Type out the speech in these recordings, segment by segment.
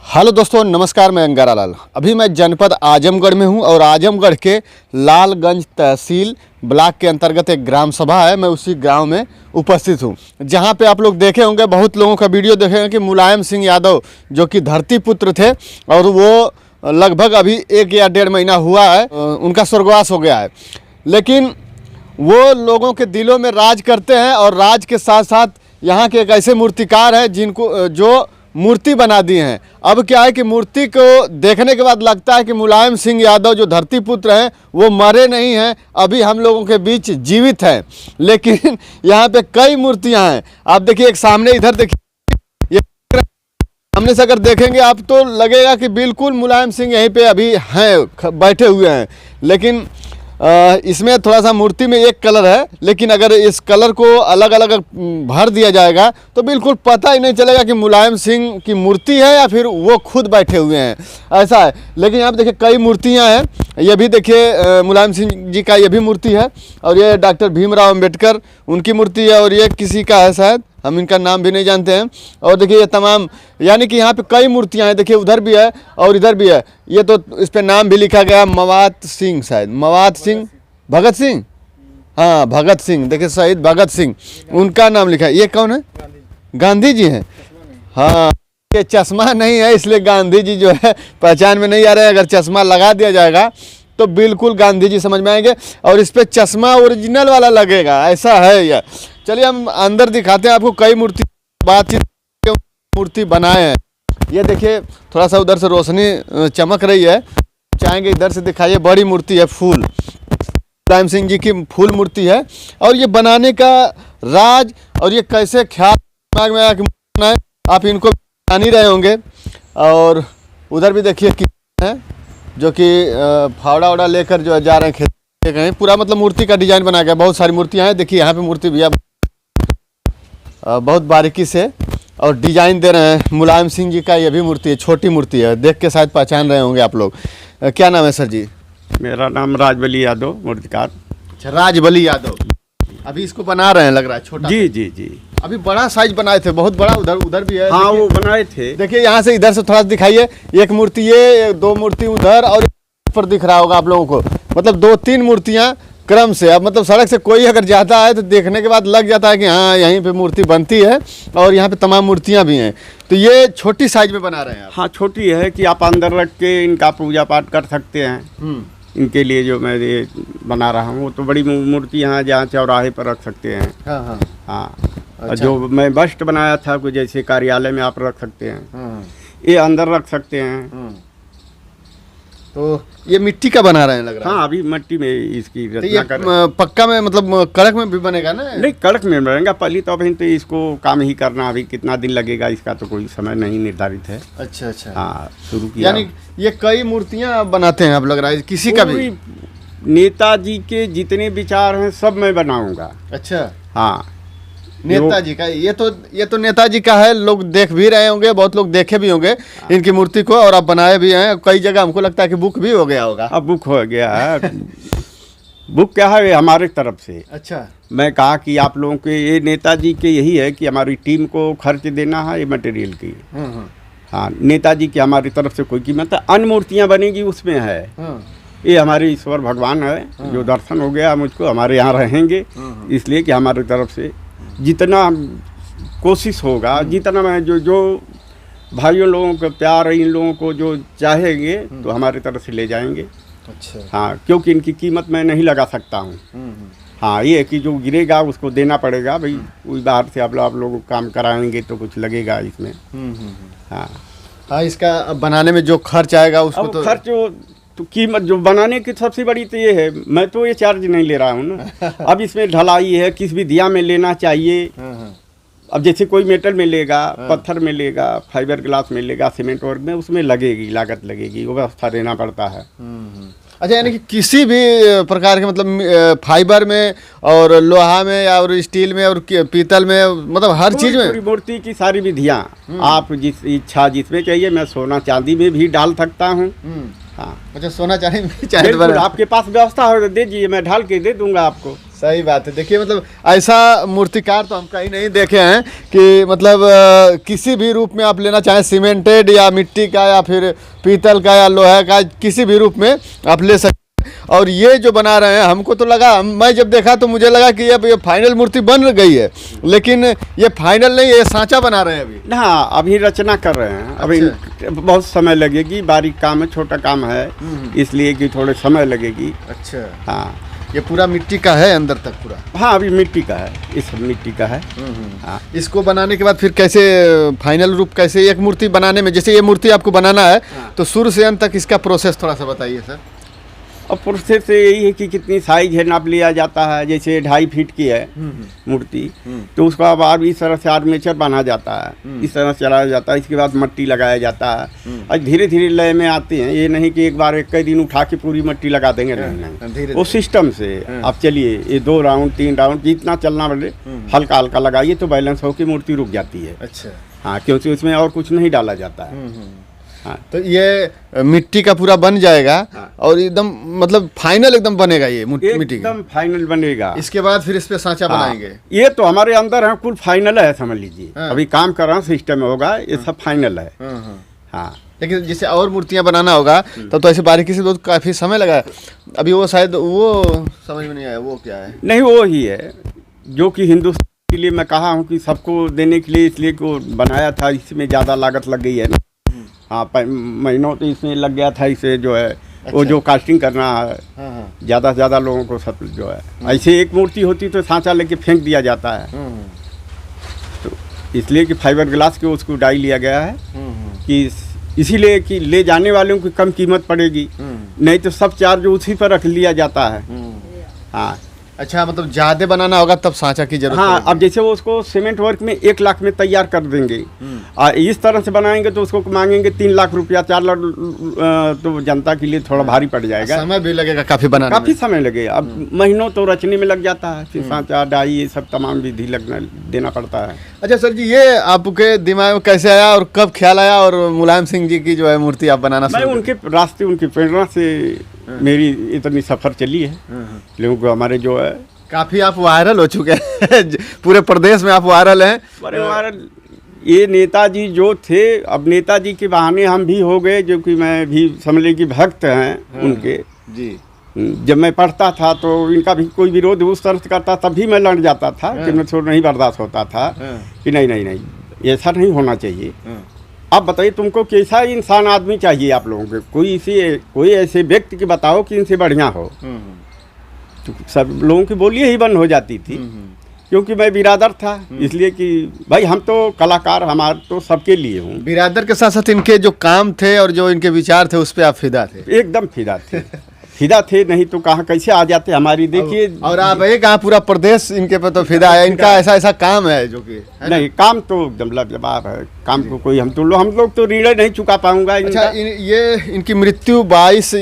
Hello दोस्तों, नमस्कार। मैं अंगारा लाल। अभी मैं जनपद आजमगढ़ में हूं और आजमगढ़ के लालगंज तहसील ब्लॉक के अंतर्गत एक ग्राम सभा है। मैं उसी गांव में उपस्थित हूं, जहां पे आप लोग देखे होंगे, बहुत लोगों का वीडियो देखे होंगे कि मुलायम सिंह यादव जो कि धरती पुत्र थे और वो लगभग अभी 1 या 1.5 महीना हुआ है, उनका स्वर्गवास हो गया है। लेकिन वो लोगों के दिलों में राज करते हैं और राज के साथ साथ यहाँ के एक ऐसे मूर्तिकार हैं जिनको जो मूर्ति बना दी हैं। अब क्या है कि मूर्ति को देखने के बाद लगता है कि मुलायम सिंह यादव जो धरती पुत्र हैं वो मरे नहीं हैं, अभी हम लोगों के बीच जीवित हैं। लेकिन यहाँ पे कई मूर्तियाँ हैं। आप देखिए, एक सामने इधर देखिए, ये सामने से अगर देखेंगे आप तो लगेगा कि बिल्कुल मुलायम सिंह यहीं पे अभी हैं, बैठे हुए हैं। लेकिन इसमें थोड़ा सा मूर्ति में एक कलर है, लेकिन अगर इस कलर को अलग अलग भर दिया जाएगा तो बिल्कुल पता ही नहीं चलेगा कि मुलायम सिंह की मूर्ति है या फिर वो खुद बैठे हुए हैं, ऐसा है। लेकिन यहाँ पे देखिए कई मूर्तियाँ हैं। ये भी देखिए मुलायम सिंह जी का ये भी मूर्ति है, और ये डॉक्टर भीमराव अंबेडकर उनकी मूर्ति है, और ये किसी का है शायद, हम इनका नाम भी नहीं जानते हैं। और देखिए ये तमाम, यानी कि यहाँ पे कई मूर्तियाँ हैं। देखिए उधर भी है और इधर भी है। ये तो इस पे नाम भी लिखा गया मवात सिंह, शायद मवात सिंह, भगत सिंह, हाँ भगत सिंह। देखिए शहीद भगत सिंह, उनका नाम लिखा है। ये कौन है? गांधी जी हैं। हाँ, ये चश्मा नहीं है इसलिए गांधी जी जो है पहचान में नहीं आ रहे हैं। अगर चश्मा लगा दिया जाएगा तो बिल्कुल गांधी जी समझ में आएंगे, और इस पे चश्मा ओरिजिनल वाला लगेगा, ऐसा है यह। चलिए हम अंदर दिखाते हैं आपको। कई मूर्ति बातचीत मूर्ति बनाए हैं। ये देखिए थोड़ा सा उधर से रोशनी चमक रही है, चाहेंगे इधर से दिखाइए। बड़ी मूर्ति है, फूल, मुलायम सिंह जी की फूल मूर्ति है। और ये बनाने का राज और ये कैसे ख्याल दिमाग में आया कि बनाए, आप इनको जान ही रहे होंगे। और उधर भी देखिए है जो कि फावड़ा वड़ा लेकर जो जा रहे हैं खेत कहीं, पूरा मतलब मूर्ति का डिजाइन बना गया। बहुत सारी मूर्तियां हैं। देखिए यहाँ पे मूर्ति भी है, बहुत बारीकी से और डिजाइन दे रहे हैं। मुलायम सिंह जी का ये भी मूर्ति है, छोटी मूर्ति है, देख के शायद पहचान रहे होंगे आप लोग। क्या नाम है सर जी? मेरा नाम राजबली यादव, मूर्तिकार। अच्छा, राजबली यादव। अभी इसको बना रहे हैं, लग रहा है छोटा। जी जी जी, अभी बड़ा साइज बनाए थे, बहुत बड़ा। उधर भी है। हाँ वो बनाए थे। देखिए यहाँ से इधर से थोड़ा सा दिखाइए। एक मूर्ति ये, 2 मूर्ति उधर, और पर दिख रहा होगा आप लोगों को, मतलब 2-3 मूर्तियाँ क्रम से। अब मतलब सड़क से कोई अगर जाता है तो देखने के बाद लग जाता है कि हाँ यहीं पे मूर्ति बनती है, और यहाँ पे तमाम मूर्तियाँ भी हैं। तो ये छोटी साइज में बना रहे हैं आप? हाँ छोटी है कि आप अंदर रख के इनका पूजा पाठ कर सकते हैं। इनके लिए जो मैं ये बना रहा हूँ, वो तो बड़ी मूर्ति यहाँ जहाँ चौराहे पर रख सकते हैं। हाँ हाँ हाँ। अच्छा। जो मैं बस्ट बनाया था कुछ जैसे कार्यालय में आप रख सकते हैं। हाँ। ये अंदर रख सकते हैं। तो ये मिट्टी का बना रहे हैं लग रहा है। हाँ अभी मिट्टी में इसकी तो रचना ये कर। पक्का में मतलब कड़क में भी बनेगा ना? नहीं कड़क में बनेगा पहली, तो अभी तो इसको काम ही करना, अभी कितना दिन लगेगा इसका तो कोई समय नहीं निर्धारित है। अच्छा अच्छा। हाँ शुरू किया। यानी ये कई मूर्तियाँ बनाते हैं आप, लग रहा है किसी का भी? नेताजी के जितने विचार हैं सब मैं बनाऊंगा। अच्छा हाँ नेताजी का, ये तो नेताजी का है। लोग देख भी रहे होंगे, बहुत लोग देखे भी होंगे इनकी मूर्ति को, और आप बनाए भी हैं कई जगह। हमको लगता है कि बुक भी हो गया होगा। अब बुक हो गया है। बुक क्या है हमारे तरफ से। अच्छा। मैं कहा कि आप लोगों के ये नेताजी के यही है कि हमारी टीम को खर्च देना है ये मटेरियल की। हाँ नेताजी की हमारी तरफ से कोई कीमत है। अन्य मूर्तियाँ बनेगी उसमें है। ये हमारे ईश्वर भगवान है जो दर्शन हो गया मुझको, हमारे यहाँ रहेंगे, इसलिए कि हमारी तरफ से जितना कोशिश होगा, जितना मैं जो भाइयों लोगों को प्यार, इन लोगों को जो चाहेंगे तो हमारी तरफ से ले जाएंगे। अच्छा। हाँ क्योंकि इनकी कीमत मैं नहीं लगा सकता हूँ। हाँ ये है कि जो गिरेगा उसको देना पड़ेगा भाई। उस बाहर से आप लोग काम कराएंगे तो कुछ लगेगा इसमें। हाँ हाँ, इसका बनाने में जो खर्च आएगा उसको तो खर्च तो कीमत जो बनाने की सबसे बड़ी तो ये है, मैं तो ये चार्ज नहीं ले रहा हूँ ना। अब इसमें ढलाई है, किस भी दिया में लेना चाहिए। अब जैसे कोई मेटल में लेगा, पत्थर में लेगा, फाइबर ग्लास में लेगा, सीमेंट वर्क में, उसमें लगेगी, लागत लगेगी, वो व्यवस्था देना पड़ता है। अच्छा, यानी कि किसी भी प्रकार के मतलब फाइबर में और लोहा में और स्टील में और पीतल में, मतलब हर चीज़ में मूर्ति की सारी विधियाँ आप जिस इच्छा जिसमें चाहिए, मैं सोना चांदी में भी डाल सकता हूँ। हाँ अच्छा, सोना चांदी में चाहे आपके पास व्यवस्था हो तो दे दीजिए, मैं ढाल के दे दूंगा आपको। सही बात है। देखिए मतलब ऐसा मूर्तिकार तो हम कहीं नहीं देखे हैं कि मतलब किसी भी रूप में आप लेना चाहें, सीमेंटेड या मिट्टी का या फिर पीतल का या लोहे का, किसी भी रूप में आप ले सकते हैं। और ये जो बना रहे हैं, हमको तो लगा, मैं जब देखा तो मुझे लगा कि अब ये फाइनल मूर्ति बन गई है, लेकिन ये फाइनल नहीं, ये सांचा बना रहे हैं अभी। हाँ, अभी रचना कर रहे हैं। अभी बहुत समय लगेगी, बारीक काम है, छोटा काम है, इसलिए कि थोड़े समय लगेगी। अच्छा। हाँ, ये पूरा मिट्टी का है अंदर तक पूरा? हाँ, अभी मिट्टी का है, इस मिट्टी का है। हाँ, इसको बनाने के बाद फिर कैसे फाइनल रूप, कैसे एक मूर्ति बनाने में, जैसे ये मूर्ति आपको बनाना है तो शुरू से अंत तक इसका प्रोसेस थोड़ा सा बताइए सर। और प्रोसेस से यही है कि कितनी साइज है नाप लिया जाता है। जैसे 2.5 फीट की है मूर्ति, तो उसका बाद इस तरह से आर्मेचर बना जाता है, इस तरह से चलाया जाता है। इसके बाद मट्टी लगाया जाता है और धीरे धीरे लय में आते हैं। ये नहीं कि एक बार एक दिन उठा के पूरी मट्टी लगा देंगे, नहीं, वो सिस्टम से आप चलिए। ये 2 राउंड 3 राउंड जितना चलना पड़े, हल्का हल्का लगाइए तो बैलेंस होकर मूर्ति रुक जाती है। अच्छा। हाँ, क्योंकि उसमें और कुछ नहीं डाला जाता है। हाँ। तो ये मिट्टी का पूरा बन जाएगा। हाँ। और एकदम मतलब फाइनल एकदम बनेगा ये मिट्टी का, एकदम फाइनल बनेगा। इसके बाद फिर इस पे सांचा बनाएंगे। ये तो हमारे अंदर है, कुल फाइनल है, समझ लीजिए। हाँ। अभी काम कर रहा हूँ, सिस्टम में होगा, ये सब फाइनल है। हाँ, लेकिन जैसे और मूर्तियां बनाना होगा तब तो ऐसे बारीकी से तो काफी समय लगा। अभी वो शायद वो समझ में नहीं आया, वो क्या है? नहीं, वो ही है जो कि हिंदुस्तान के लिए मैं कहा हूँ कि सबको देने के लिए, इसलिए को बनाया था। इसमें ज़्यादा लागत लग गई है ना। हाँ, महीनों तो इसमें लग गया था। इसे जो है वो जो कास्टिंग करना है, ज़्यादा से ज़्यादा लोगों को सब जो है, ऐसे एक मूर्ति होती तो सांचा लेके फेंक दिया जाता है। तो इसलिए कि फाइबर ग्लास के उसको डाई लिया गया है कि इसीलिए कि ले जाने वालों की कम कीमत पड़ेगी, नहीं तो सब चार्ज उसी पर रख लिया जाता है। हाँ। अच्छा, मतलब ज्यादा बनाना होगा तब सांचा की जरूरत हाँ, अब जैसे वो उसको सीमेंट वर्क में 1 लाख में तैयार कर देंगे, और इस तरह से बनाएंगे तो उसको मांगेंगे 3 लाख रुपया, 4 लाख, तो जनता के लिए थोड़ा भारी पड़ जाएगा। समय भी लगेगा काफी बनाने में। काफी समय लगेगा। अब महीनों तो रचने में लग जाता है, फिर सांचा डाई ये सब तमाम विधि लगना देना पड़ता है। अच्छा सर जी, ये आपके दिमाग में कैसे आया और कब ख्याल आया और मुलायम सिंह जी की जो है मूर्ति आप बनाना? मैं उनके रास्ते, उनकी प्रेरणा से मेरी इतनी सफर चली है। लोगों को हमारे जो है काफी आप वायरल हो चुके हैं पूरे प्रदेश में आप वायरल हैं। बड़े वायरल। ये नेताजी जो थे, अब नेताजी के बहाने हम भी हो गए, जो कि मैं भी समझ लें कि भक्त हैं उनके जी। जब मैं पढ़ता था तो इनका भी कोई विरोध उस तरह से करता, तब भी मैं लड़ जाता था कि मैं थोड़ा नहीं बर्दाश्त होता था कि नहीं नहीं नहीं, ऐसा नहीं होना चाहिए। अब बताइए तुमको कैसा इंसान आदमी चाहिए आप लोगों को? कोई ऐसे व्यक्ति की बताओ कि इनसे बढ़िया हो। तो सब लोगों की बोली ही बंद हो जाती थी, क्योंकि मैं बिरादर था, इसलिए कि भाई हम तो कलाकार, हमारे तो सबके लिए हूँ। बिरादर के साथ साथ इनके जो काम थे और जो इनके विचार थे उस पर आप फिदा थे? एकदम फिदा थे। फिदा थे, नहीं तो कहाँ कैसे आ जाते हमारी। देखिए, और आप ये कहाँ पूरा प्रदेश इनके पे तो फिदा है। इनका ऐसा काम है जो कि नहीं, काम तो एकदम लाजवाब है। काम को कोई हम लोग तो ऋण नहीं चुका पाऊंगा। अच्छा, ये इनकी मृत्यु 22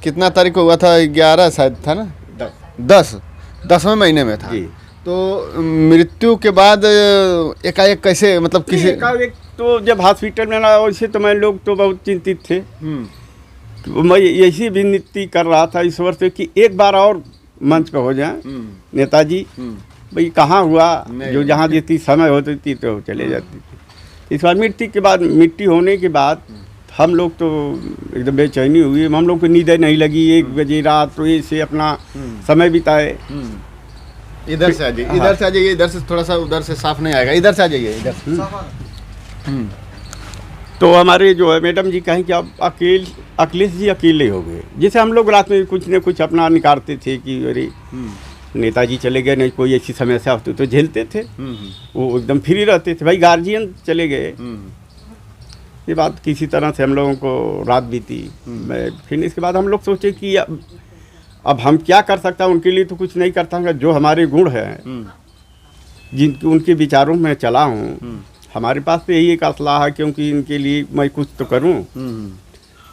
कितना तारीख को हुआ था? 11 शायद था ना, 10वें महीने में था। तो मृत्यु के बाद एकाएक कैसे, मतलब किसी एकाएक तो जब हॉस्पिटल में ना, वैसे तो मैं लोग तो बहुत चिंतित थे। तो मैं यही विनती कर रहा था ईश्वर से कि एक बार और मंच पे हो जाए नेताजी। भाई कहाँ हुआ, जो जहाँ जितनी समय होती थी तो चले जाती थी। इस बार मिट्टी होने के बाद हम लोग तो एकदम बेचैनी हुई। हम लोग को नींद नहीं लगी। 1 बजे रात तो ऐसे अपना समय बिताए। इधर से आ जाइए, इधर से आ जाइए, इधर से थोड़ा सा, उधर से साफ नहीं आएगा, इधर से आ जाइए, इधर से। तो हमारे जो है मैडम जी कहें कि अब अखिलेश जी अकेले हो गए। जैसे हम लोग रात में कुछ न कुछ अपना निकालते थे कि अरे नेताजी चले गए, नहीं कोई ऐसी समस्या होती तो झेलते थे। वो एकदम फ्री रहते थे। भाई गार्जियन चले गए, ये बात किसी तरह से हम लोगों को रात बीती। फिर इसके बाद हम लोग सोचे कि अब हम क्या कर सकता, उनके लिए तो कुछ नहीं करता। जो हमारे गुण हैं, जिनके उनके विचारों में चला हूँ, हमारे पास तो यही एक असलाह है, क्योंकि इनके लिए मैं कुछ तो करूं।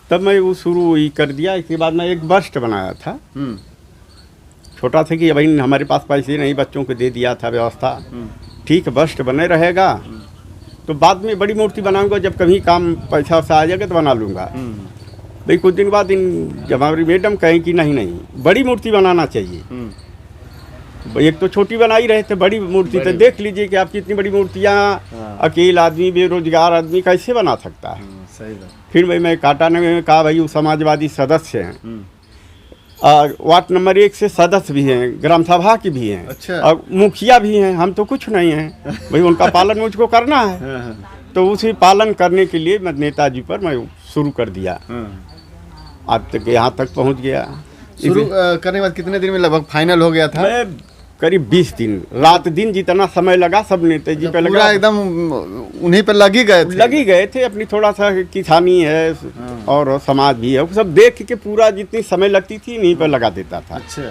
तब मैं वो शुरू ही कर दिया। इसके बाद मैं एक बस्ट बनाया था, छोटा था कि भाई हमारे पास पैसे नहीं, बच्चों को दे दिया था व्यवस्था। ठीक है, बस्ट बने रहेगा, तो बाद में बड़ी मूर्ति बनाऊंगा, जब कभी काम पैसा आ जाएगा तो बना लूँगा। भाई कुछ दिन बाद जब हमारी मैडम कहें कि नहीं बड़ी मूर्ति बनाना चाहिए, एक तो छोटी बनाई रहे थे, बड़ी मूर्ति तो देख लीजिए कि आप कितनी बड़ी मूर्तियाँ अकेला आदमी, बेरोजगार आदमी कैसे बना सकता है। सही बात। फिर मैं काटानगर में कहा भाई वो समाजवादी सदस्य हैं और वार्ड नंबर 1 से सदस्य भी हैं, ग्राम सभा की भी हैं, अच्छा। और मुखिया भी हैं, हम तो कुछ नहीं हैं भाई, उनका पालन मुझको करना है। तो उसी पालन करने के लिए मैं नेताजी पर मैं शुरू कर दिया, अब तक यहाँ तक पहुँच गया। शुरू करने के बाद कितने दिन में लगभग फाइनल हो गया था? मैं करीब 20 दिन, रात दिन जितना समय लगा सब नेताजी पे लगा, पूरा एकदम उन्हीं पे लग ही गए थे। अपनी थोड़ा सा किसानी है और समाज भी है, वो सब देख के पूरा जितनी समय लगती थी इन्हीं पर लगा देता था। अच्छा।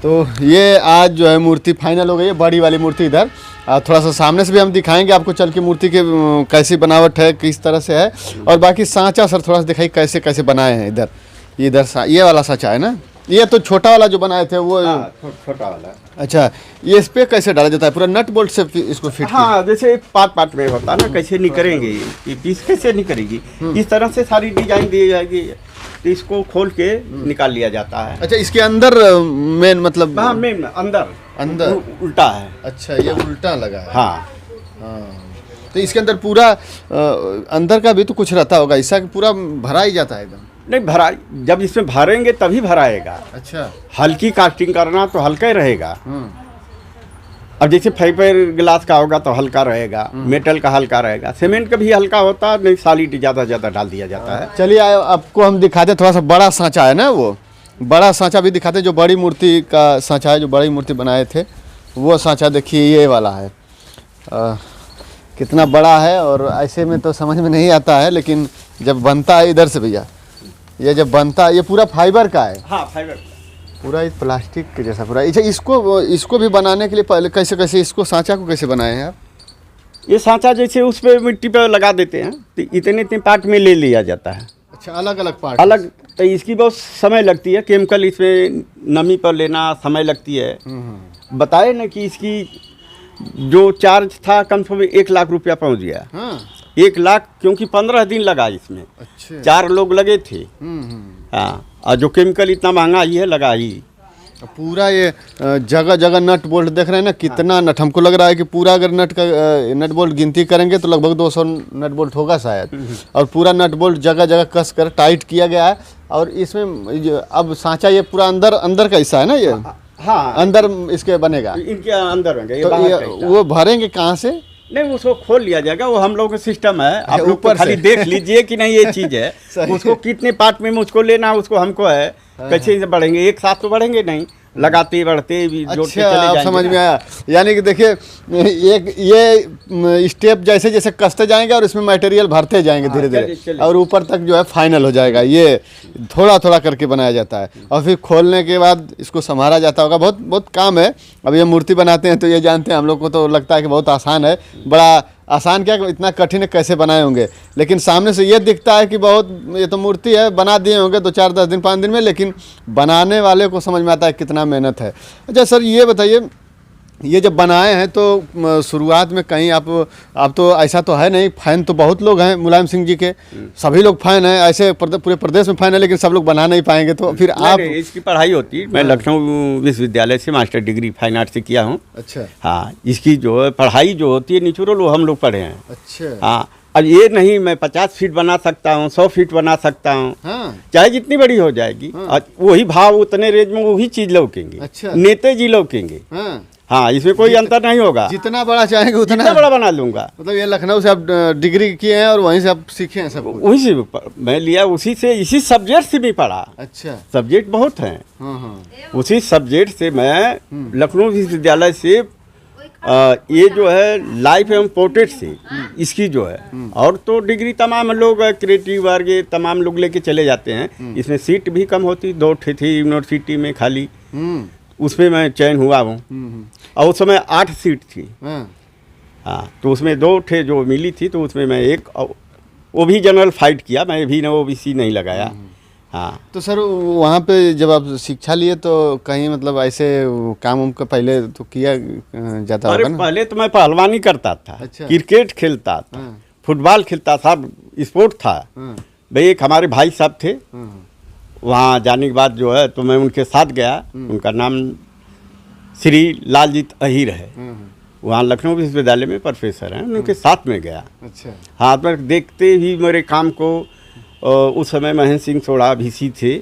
तो ये आज जो है मूर्ति फाइनल हो गई है, बड़ी वाली मूर्ति इधर। थोड़ा सा सामने से भी हम दिखाएंगे आपको चल के मूर्ति के कैसी बनावट है, किस तरह से है, और बाकी सांचा सर थोड़ा सा दिखाई कैसे कैसे बनाए हैं इधर। ये वाला सांचा है ना, ये तो छोटा वाला जो बनाए थे वो। छोटा वाला। अच्छा, ये इस पे कैसे डाला जाता है? पूरा नट बोल्ट से इसको फिट? हाँ, जैसे पार्ट में होता है ना, कैसे नहीं करेंगे ये पीस, कैसे नहीं करेगी, इस तरह से सारी डिजाइन दी जाएगी, तो इसको खोल के निकाल लिया जाता है। अच्छा, इसके अंदर मेन मतलब? हाँ, मेन अंदर उल्टा है। अच्छा, ये उल्टा लगा है। हाँ। तो इसके अंदर पूरा अंदर का भी तो कुछ रहता होगा, ऐसा कि पूरा भरा ही जाता है एकदम? नहीं भरा, जब इसमें भरेंगे तभी भराएगा। अच्छा। हल्की कास्टिंग करना तो हल्का ही रहेगा। अब जैसे फाइबर ग्लास का होगा तो हल्का रहेगा, मेटल का हल्का रहेगा, सीमेंट का भी हल्का होता है, नहीं सॉलिड ज़्यादा डाल दिया जाता है। चलिए आपको हम दिखाते, थोड़ा सा बड़ा सांचा है ना, वो बड़ा सांचा भी दिखाते, जो बड़ी मूर्ति का सांचा है, जो बड़ी मूर्ति बनाए थे वो सांचा देखिए, ये वाला है। कितना बड़ा है, और ऐसे में तो समझ में नहीं आता है, लेकिन जब बनता है इधर से भैया, ये जब बनता है, ये पूरा फाइबर का है। हाँ, फाइबर पूरा इस प्लास्टिक के जैसा पूरा। अच्छा, इसको भी बनाने के लिए पहले कैसे इसको सांचा को कैसे बनाए हैं आप? ये सांचा जैसे उस पे मिट्टी पे लगा देते हैं तो इतने पार्ट में ले लिया जाता है। अच्छा, अलग अलग पार्ट? अलग। तो इसकी बहुत समय लगती है, केमिकल इसमें नमी पर लेना समय लगती है। बताए ना कि इसकी जो चार्ज था कम से कम 1 लाख रुपया पहुँच गया। 1 लाख, क्योंकि 15 दिन लगा इसमें। अच्छा। 4 लोग लगे थे। हाँ, और जो केमिकल इतना महंगा ही है लगा ही। पूरा ये जगह जगह नट बोल्ट देख रहे हैं ना, कितना नट, हमको लग रहा है कि पूरा अगर नट बोल्ट गिनती करेंगे तो लगभग 200 नट बोल्ट होगा शायद, और पूरा नट बोल्ट जगह जगह कस कर टाइट किया गया है। और इसमें अब सांचा ये पूरा अंदर का हिस्सा है ना, ये? हाँ, अंदर इसके बनेगा, इनके अंदर बनेगा। तो ये वो भरेंगे कहाँ से? नहीं, उसको खोल लिया जाएगा, वो हम लोगों का सिस्टम है। आप लोग ऊपर खाली देख लीजिए कि नहीं ये चीज़ है। उसको कितने पार्ट में मुझको लेना है, उसको हमको है। कैसे से बढ़ेंगे, एक साथ तो बढ़ेंगे नहीं, लगाते बढ़ते भी जोड़ते चले जाएंगे। समझ में आया। यानी कि देखिए, ये स्टेप जैसे जैसे कसते जाएंगे और इसमें मटेरियल भरते जाएंगे धीरे धीरे, और ऊपर तक जो है फाइनल हो जाएगा। ये थोड़ा थोड़ा करके बनाया जाता है, और फिर खोलने के बाद इसको संभाला जाता होगा। बहुत बहुत काम है। अब ये मूर्ति बनाते हैं तो ये जानते हैं, हम लोग को तो लगता है कि बहुत आसान है। बड़ा आसान क्या, इतना कठिन है, कैसे बनाए होंगे, लेकिन सामने से ये दिखता है कि बहुत, ये तो मूर्ति है, बना दिए होंगे 2 4 10 दिन 5 दिन में, लेकिन बनाने वाले को समझ में आता है कितना मेहनत है। अच्छा सर, ये बताइए, ये जब बनाए हैं तो शुरुआत में कहीं आप तो ऐसा तो है नहीं, फैन तो बहुत लोग हैं मुलायम सिंह जी के, सभी लोग फैन हैं, ऐसे पूरे प्रदेश में फैन है, लेकिन सब लोग बना नहीं पाएंगे, तो फिर आप? इसकी पढ़ाई होती है, मैं लखनऊ विश्वविद्यालय से मास्टर डिग्री फाइन आर्ट से किया हूँ। अच्छा। हाँ, इसकी जो है पढ़ाई जो होती है नेचुरल, वो हम लोग पढ़े हैं। अच्छा। हाँ, अब ये नहीं मैं 50 फीट बना सकता हूँ, 100 फीट बना सकता हूँ। हाँ। चाहे जितनी बड़ी हो जाएगी। हाँ। और वही भाव उतने रेंज में वही चीज़ लौकेंगे। अच्छा। नेताजी लौकेंगे। हाँ, इसमें कोई अंतर नहीं होगा। जितना बड़ा चाहेंगे उतना बड़ा बना लूंगा। मतलब ये लखनऊ से आप डिग्री किए हैं और वहीं से आप सीखे हैं सब? वहीं से मैं लिया, उसी से, इसी सब्जेक्ट से भी पढ़ा। अच्छा। सब्जेक्ट बहुत हैं। हाँ। उसी सब्जेक्ट से मैं लखनऊ विश्वविद्यालय से ये जो है लाइफ एवं पोर्ट्रेट से इसकी जो है, और तो डिग्री तमाम लोग क्रिएटिव वर्ग तमाम लोग लेके चले जाते हैं। इसमें सीट भी कम होती, 2 थी यूनिवर्सिटी में खाली, उसमें मैं चयन हुआ हूँ। और उस समय 8 सीट थी। हाँ, तो उसमें 2 थे जो मिली थी, तो उसमें मैं एक, वो भी जनरल फाइट किया, मैं भी OBC नहीं लगाया। हाँ। तो सर, वहाँ पे जब आप शिक्षा लिए तो कहीं मतलब ऐसे काम का पहले तो किया जाता होगा ना? पहले तो मैं पहलवानी करता था। अच्छा। क्रिकेट खेलता था। फुटबॉल खेलता था, स्पोर्ट था। भाई एक हमारे भाई साहब थे, वहाँ जाने के बाद जो है तो मैं उनके साथ गया। उनका नाम श्री लालजीत अहीर है, वहाँ लखनऊ विश्वविद्यालय में प्रोफेसर हैं, उनके साथ में गया। अच्छा। हाथ में देखते ही मेरे काम को उस समय महेंद्र सिंह सोढ़ा VC थे,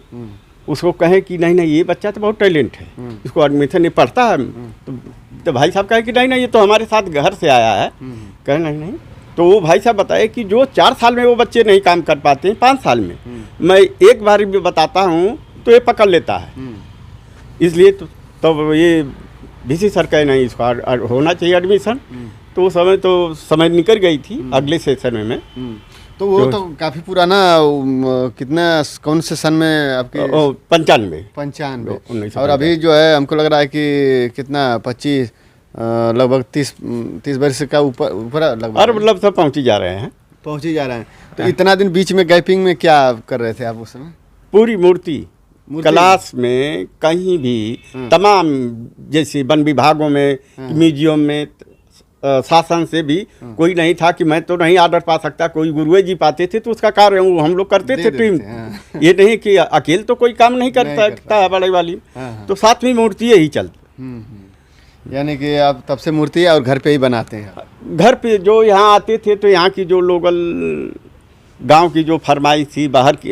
उसको कहे कि नहीं नहीं ये बच्चा तो बहुत टैलेंट है, इसको एडमिशन नहीं पढ़ता है। तो भाई साहब कहे कि नहीं नहीं ये तो हमारे साथ घर से आया है। कहे नहीं नहीं, तो वो भाई साहब बताए कि जो 4 साल में वो बच्चे नहीं काम कर पाते हैं 5 साल में मैं एक बार भी बताता हूँ तो ये पकड़ लेता है। इसलिए तो ये VC सर कहे नहीं इसको होना चाहिए एडमिशन। तो वो समय निकल गई थी अगले सेशन में मैं। तो वो तो काफ़ी पुराना कितना कौन से सन में आपके? 95। और अभी जो है हमको लग रहा है कि कितना 25 लगभग 30 वर्ष का ऊपर लगभग। और मतलब सब पहुँच ही जा रहे हैं। तो इतना दिन बीच में गैपिंग में क्या कर रहे थे आप उस समय? पूरी मूर्ति क्लास में कहीं भी तमाम जैसे वन विभागों में, म्यूजियम में, शासन से भी कोई नहीं था कि मैं तो नहीं ऑर्डर पा सकता, कोई गुरुए जी पाते थे तो उसका कार्य हम लोग करते थे टीम। ये नहीं कि अकेले तो कोई काम नहीं कर सकता है बड़े वाली। तो साथ में मूर्ति ही चलती। यानी कि आप तब से मूर्ति और घर पे ही बनाते हैं? घर पे जो यहाँ आते थे तो यहाँ की जो लोकल गांव की जो फरमाइश थी, बाहर की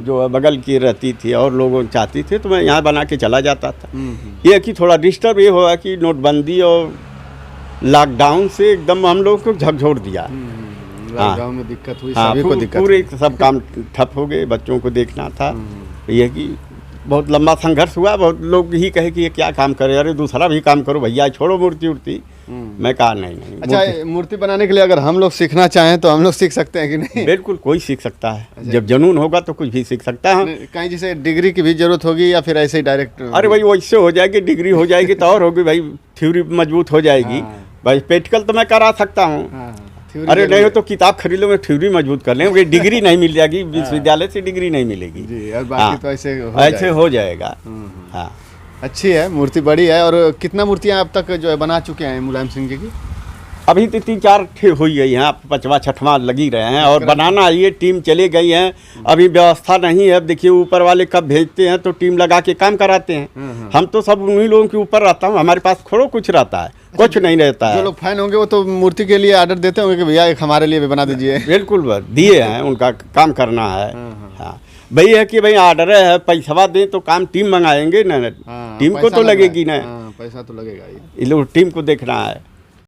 जो बगल की रहती थी और लोग चाहती थे तो मैं यहाँ बना के चला जाता था। ये कि थोड़ा डिस्टर्ब ये हुआ कि नोटबंदी और लॉकडाउन से एकदम हम लोग को झकझोर दिया। लॉकडाउन में दिक्कत हुई, सभी को दिक्कत, पूरे सब काम ठप हो गए, बच्चों को देखना था। यह कि बहुत लंबा संघर्ष हुआ। बहुत लोग ही कहे कि ये क्या काम करे, अरे दूसरा भी काम करो भैया, छोड़ो मूर्ति उर्ति। मैं कहा नहीं। अच्छा, मूर्ति बनाने के लिए अगर हम लोग सीखना चाहें तो हम लोग सीख सकते हैं कि नहीं? बिल्कुल, कोई सीख सकता है। जब जुनून होगा तो कुछ भी सीख सकता है। कहीं जैसे डिग्री की भी जरूरत होगी या फिर ऐसे ही डायरेक्ट? अरे भाई वैसे हो जाएगी, डिग्री हो जाएगी तो और होगी भाई, थ्योरी मजबूत हो जाएगी। भाई प्रैक्टिकल तो मैं करा सकता हूँ। अरे नहीं हो तो किताब खरीद लो, मैं थ्योरी मजबूत कर लेंगे, डिग्री नहीं मिल जाएगी, विश्वविद्यालय से डिग्री नहीं मिलेगी जी। और बाकी तो ऐसे हो जाएगा। हाँ, अच्छी है मूर्ति, बड़ी है। और कितना मूर्तियाँ अब तक जो है बना चुके हैं मुलायम सिंह जी की? अभी तो 3-4 हुई है यहाँ, 5वां-6वां लगी रहे हैं और बनाना ये टीम चले गई हैं। अभी व्यवस्था नहीं है। अब देखिए ऊपर वाले कब भेजते हैं तो टीम लगा के काम कराते हैं। हम तो सब उन्हीं लोगों के ऊपर रहता हूँ, हमारे पास थोड़ा कुछ रहता है, कुछ नहीं रहता है। जो लोग फैन होंगे वो तो मूर्ति के लिए ऑर्डर देते होंगे कि भैया एक हमारे लिए भी बना दीजिए। बिल्कुल दिए हैं, उनका काम करना है। हाँ, भाई है कि भाई ऑर्डर है, पैसा दें तो काम टीम मंगाएंगे ना, टीम को तो लगेगी ना, पैसा तो लगेगा। ये लोग टीम को देखना है।